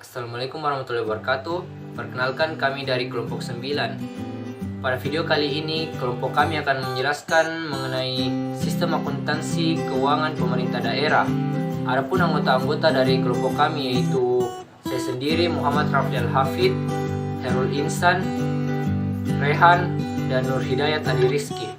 Assalamualaikum warahmatullahi wabarakatuh. Perkenalkan, kami dari kelompok 9. Pada video kali ini, kelompok kami akan menjelaskan mengenai sistem akuntansi keuangan pemerintah daerah. Adapun anggota-anggota dari kelompok kami yaitu saya sendiri, Muhammad Raflial Hafid, Herul Insan, Rehan, dan Nur Hidayat Adi Rizki.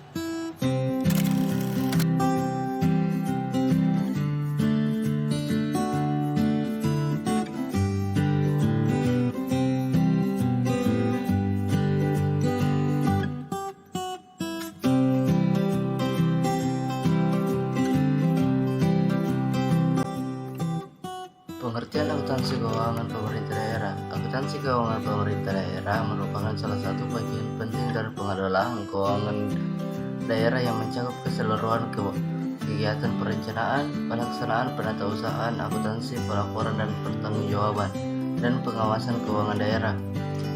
Pengertian akuntansi keuangan pemerintah daerah. Akuntansi keuangan pemerintah daerah merupakan salah satu bagian penting dari pengelolaan keuangan daerah yang mencakup keseluruhan kegiatan perencanaan, pelaksanaan, penatausahaan, akuntansi, pelaporan dan pertanggungjawaban, dan pengawasan keuangan daerah.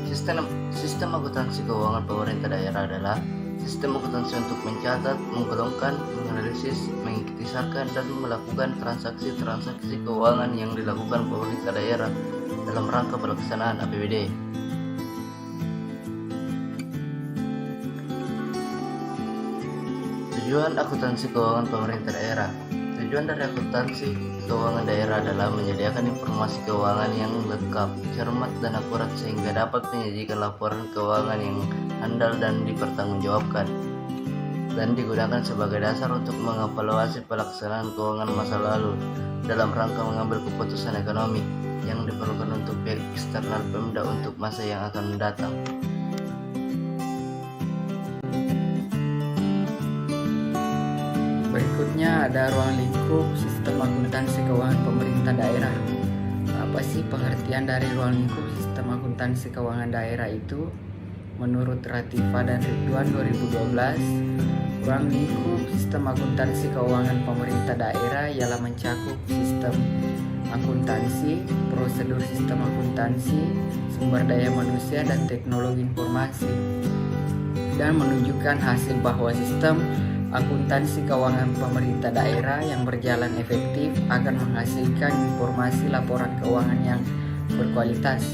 Sistem akuntansi keuangan pemerintah daerah adalah sistem akuntansi untuk mencatat, menggolongkan, menganalisis, mengiktisarkan, dan melakukan transaksi-transaksi keuangan yang dilakukan pemerintah daerah dalam rangka pelaksanaan APBD. Tujuan akuntansi keuangan pemerintah daerah. Tujuan dari akuntansi keuangan daerah adalah menyediakan informasi keuangan yang lengkap, cermat, dan akurat sehingga dapat menyajikan laporan keuangan yang handal dan dipertanggungjawabkan, dan digunakan sebagai dasar untuk mengevaluasi pelaksanaan keuangan masa lalu dalam rangka mengambil keputusan ekonomi yang diperlukan untuk pihak eksternal Pemda untuk masa yang akan datang. Berikutnya ada ruang lingkup sistem akuntansi keuangan pemerintah daerah. Apa sih pengertian dari ruang lingkup sistem akuntansi keuangan daerah itu? Menurut Ratifa dan Ridwan 2012, ruang lingkup sistem akuntansi keuangan pemerintah daerah ialah mencakup sistem akuntansi, prosedur sistem akuntansi, sumber daya manusia dan teknologi informasi, dan menunjukkan hasil bahwa sistem akuntansi keuangan pemerintah daerah yang berjalan efektif akan menghasilkan informasi laporan keuangan yang berkualitas.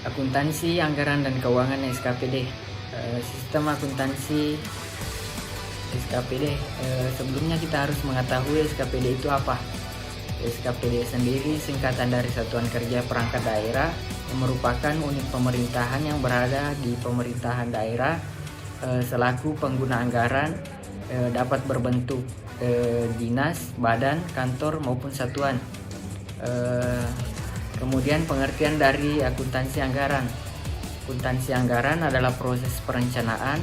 Akuntansi anggaran dan keuangan SKPD. Sistem akuntansi SKPD. Sebelumnya kita harus mengetahui SKPD itu apa. SKPD sendiri singkatan dari Satuan Kerja Perangkat Daerah, yang merupakan unit pemerintahan yang berada di pemerintahan daerah selaku pengguna anggaran, dapat berbentuk dinas, badan, kantor maupun satuan. Kemudian pengertian dari akuntansi anggaran. Akuntansi anggaran adalah proses perencanaan,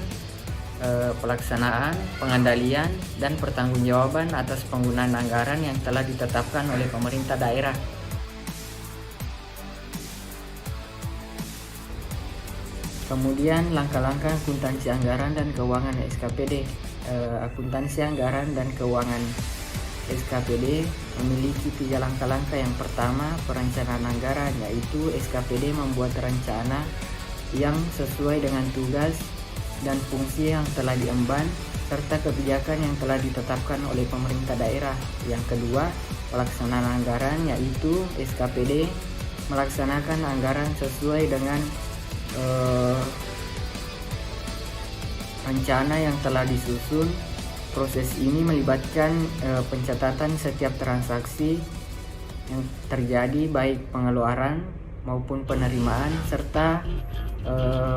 pelaksanaan, pengendalian, dan pertanggungjawaban atas penggunaan anggaran yang telah ditetapkan oleh pemerintah daerah. Kemudian langkah-langkah akuntansi anggaran dan keuangan SKPD. Akuntansi anggaran dan keuangan SKPD memiliki 3 langkah-langkah. Yang pertama, perencanaan anggaran, yaitu SKPD membuat rencana yang sesuai dengan tugas dan fungsi yang telah diemban serta kebijakan yang telah ditetapkan oleh pemerintah daerah. Yang kedua, pelaksanaan anggaran, yaitu SKPD melaksanakan anggaran sesuai dengan rencana yang telah disusun. Proses ini melibatkan pencatatan setiap transaksi yang terjadi, baik pengeluaran maupun penerimaan, serta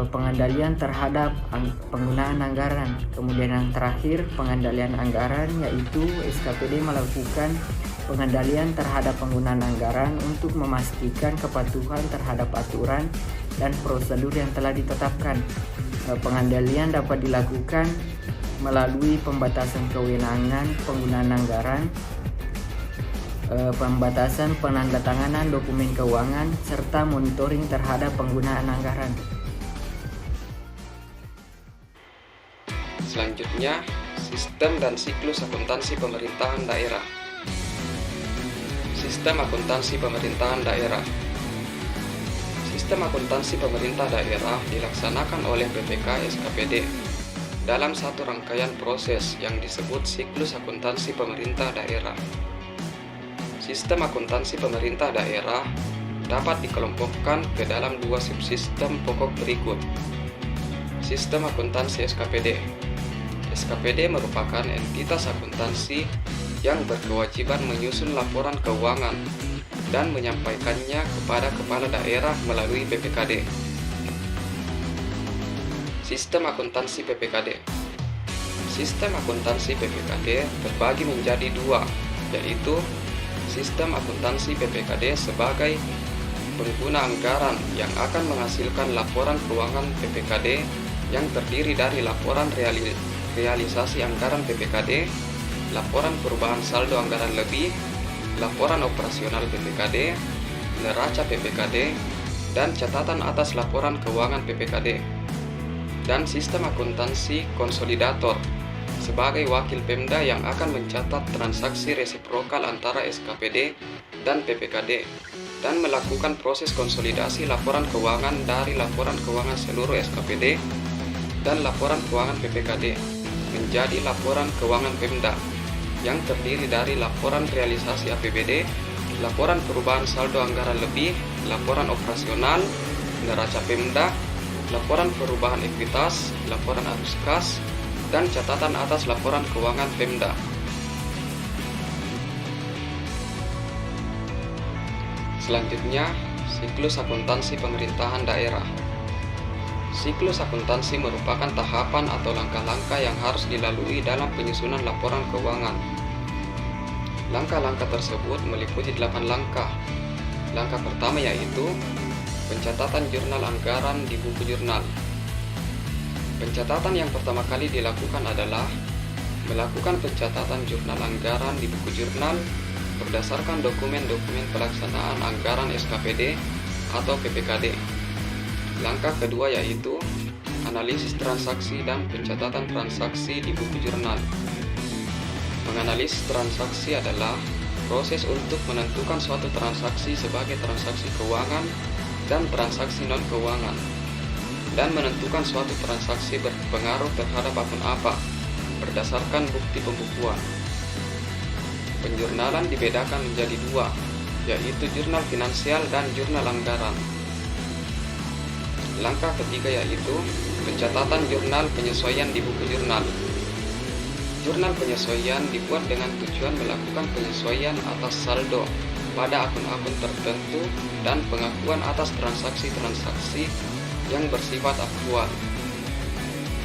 pengendalian terhadap penggunaan anggaran. Kemudian yang terakhir, pengendalian anggaran, yaitu SKPD melakukan pengendalian terhadap penggunaan anggaran untuk memastikan kepatuhan terhadap aturan dan prosedur yang telah ditetapkan. Pengendalian dapat dilakukan melalui pembatasan kewenangan penggunaan anggaran, pembatasan penandatanganan dokumen keuangan, serta monitoring terhadap penggunaan anggaran. Selanjutnya, sistem dan siklus akuntansi pemerintahan daerah. Sistem akuntansi pemerintahan daerah. Sistem akuntansi pemerintah daerah dilaksanakan oleh BPK SKPD dalam satu rangkaian proses yang disebut siklus akuntansi pemerintah daerah. Sistem akuntansi pemerintah daerah dapat dikelompokkan ke dalam dua subsistem pokok berikut. Sistem akuntansi SKPD. SKPD merupakan entitas akuntansi yang berkewajiban menyusun laporan keuangan dan menyampaikannya kepada kepala daerah melalui PPKD. Sistem akuntansi PPKD. Sistem akuntansi PPKD terbagi menjadi dua, yaitu sistem akuntansi PPKD sebagai pengguna anggaran yang akan menghasilkan laporan keuangan PPKD yang terdiri dari laporan realisasi anggaran PPKD, laporan perubahan saldo anggaran lebih, laporan operasional PPKD, neraca PPKD, dan catatan atas laporan keuangan PPKD. Dan sistem akuntansi konsolidator sebagai wakil Pemda yang akan mencatat transaksi resiprokal antara SKPD dan PPKD dan melakukan proses konsolidasi laporan keuangan dari laporan keuangan seluruh SKPD dan laporan keuangan PPKD menjadi laporan keuangan Pemda yang terdiri dari laporan realisasi APBD, laporan perubahan saldo anggaran lebih, laporan operasional, neraca Pemda, laporan perubahan ekuitas, laporan arus kas, dan catatan atas laporan keuangan Pemda. Selanjutnya, siklus akuntansi pemerintahan daerah. Siklus akuntansi merupakan tahapan atau langkah-langkah yang harus dilalui dalam penyusunan laporan keuangan. Langkah-langkah tersebut meliputi 8 langkah. Langkah pertama yaitu pencatatan jurnal anggaran di buku jurnal. Pencatatan yang pertama kali dilakukan adalah melakukan pencatatan jurnal anggaran di buku jurnal berdasarkan dokumen-dokumen pelaksanaan anggaran SKPD atau PPKD. Langkah kedua yaitu analisis transaksi dan pencatatan transaksi di buku jurnal. Menganalisis transaksi adalah proses untuk menentukan suatu transaksi sebagai transaksi keuangan dan transaksi non-keuangan, dan menentukan suatu transaksi berpengaruh terhadap akun apa berdasarkan bukti pembukuan. Penjurnalan dibedakan menjadi dua, yaitu jurnal finansial dan jurnal anggaran. Langkah ketiga yaitu pencatatan jurnal penyesuaian di buku jurnal. Jurnal penyesuaian dibuat dengan tujuan melakukan penyesuaian atas saldo pada akun-akun tertentu dan pengakuan atas transaksi-transaksi yang bersifat aktual.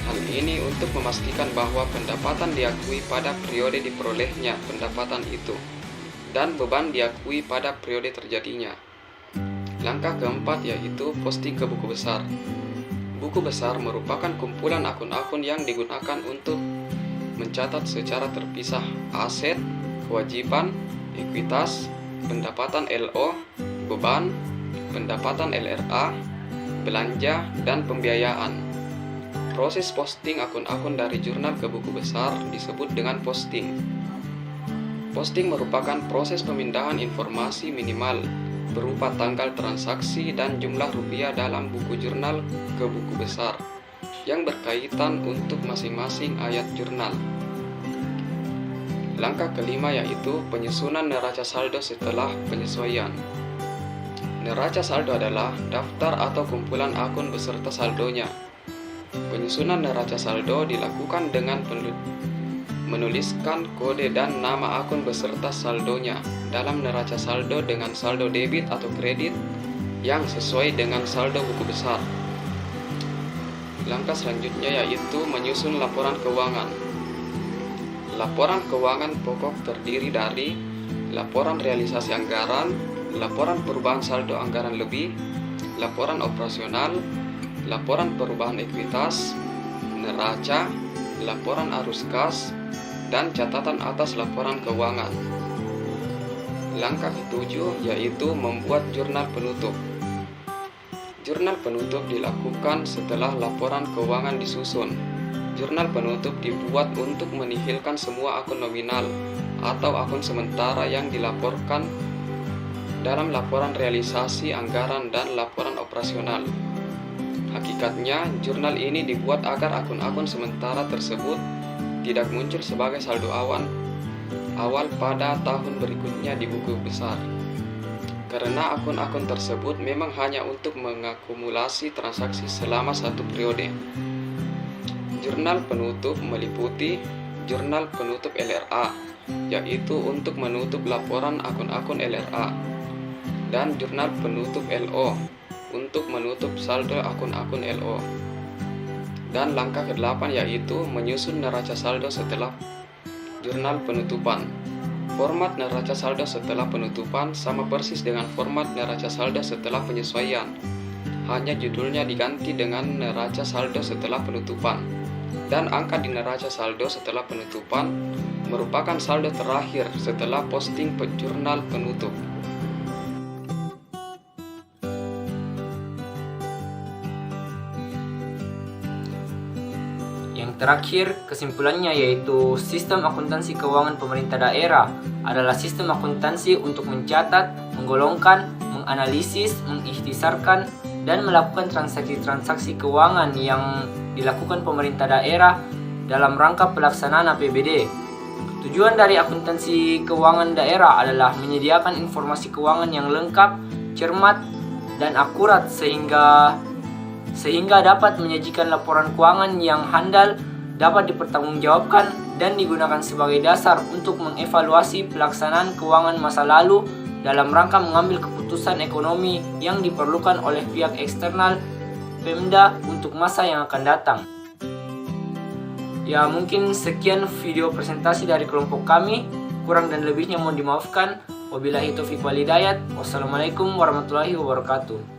Hal ini untuk memastikan bahwa pendapatan diakui pada periode diperolehnya pendapatan itu dan beban diakui pada periode terjadinya. Langkah keempat yaitu posting ke buku besar. Buku besar merupakan kumpulan akun-akun yang digunakan untuk mencatat secara terpisah aset, kewajiban, ekuitas, pendapatan LO, beban, pendapatan LRA, belanja, dan pembiayaan. Proses posting akun-akun dari jurnal ke buku besar disebut dengan posting. Posting merupakan proses pemindahan informasi minimal berupa tanggal transaksi dan jumlah rupiah dalam buku jurnal ke buku besar yang berkaitan untuk masing-masing ayat jurnal. Langkah kelima yaitu penyusunan neraca saldo setelah penyesuaian. Neraca saldo adalah daftar atau kumpulan akun beserta saldonya. Penyusunan neraca saldo dilakukan dengan menuliskan kode dan nama akun beserta saldonya dalam neraca saldo dengan saldo debit atau kredit yang sesuai dengan saldo buku besar. Langkah selanjutnya yaitu menyusun laporan keuangan. Laporan keuangan pokok terdiri dari laporan realisasi anggaran, laporan perubahan saldo anggaran lebih, laporan operasional, laporan perubahan ekuitas, neraca, laporan arus kas, dan catatan atas laporan keuangan. Langkah ketujuh yaitu membuat jurnal penutup. Jurnal penutup dilakukan setelah laporan keuangan disusun. Jurnal penutup dibuat untuk menihilkan semua akun nominal atau akun sementara yang dilaporkan dalam laporan realisasi anggaran dan laporan operasional. Hakikatnya, jurnal ini dibuat agar akun-akun sementara tersebut tidak muncul sebagai saldo awan awal pada tahun berikutnya di buku besar. Karena akun-akun tersebut memang hanya untuk mengakumulasi transaksi selama satu periode. Jurnal penutup meliputi jurnal penutup LRA, yaitu untuk menutup laporan akun-akun LRA, dan jurnal penutup LO untuk menutup saldo akun-akun LO. Dan langkah ke-8 yaitu menyusun neraca saldo setelah jurnal penutupan. Format neraca saldo setelah penutupan sama persis dengan format neraca saldo setelah penyesuaian. Hanya judulnya diganti dengan neraca saldo setelah penutupan. Dan angka di neraca saldo setelah penutupan merupakan saldo terakhir setelah posting jurnal penutup. Yang terakhir, kesimpulannya yaitu sistem akuntansi keuangan pemerintah daerah adalah sistem akuntansi untuk mencatat, menggolongkan, menganalisis, mengikhtisarkan, dan melakukan transaksi-transaksi keuangan yang dilakukan pemerintah daerah dalam rangka pelaksanaan APBD. Tujuan dari akuntansi keuangan daerah adalah menyediakan informasi keuangan yang lengkap, cermat, dan akurat sehingga dapat menyajikan laporan keuangan yang handal, dapat dipertanggungjawabkan, dan digunakan sebagai dasar untuk mengevaluasi pelaksanaan keuangan masa lalu dalam rangka mengambil keputusan ekonomi yang diperlukan oleh pihak eksternal Pemda untuk masa yang akan datang. Ya, mungkin sekian video presentasi dari kelompok kami. Kurang dan lebihnya mohon dimaafkan. Wabillahi taufiq wal hidayah. Wassalamualaikum warahmatullahi wabarakatuh.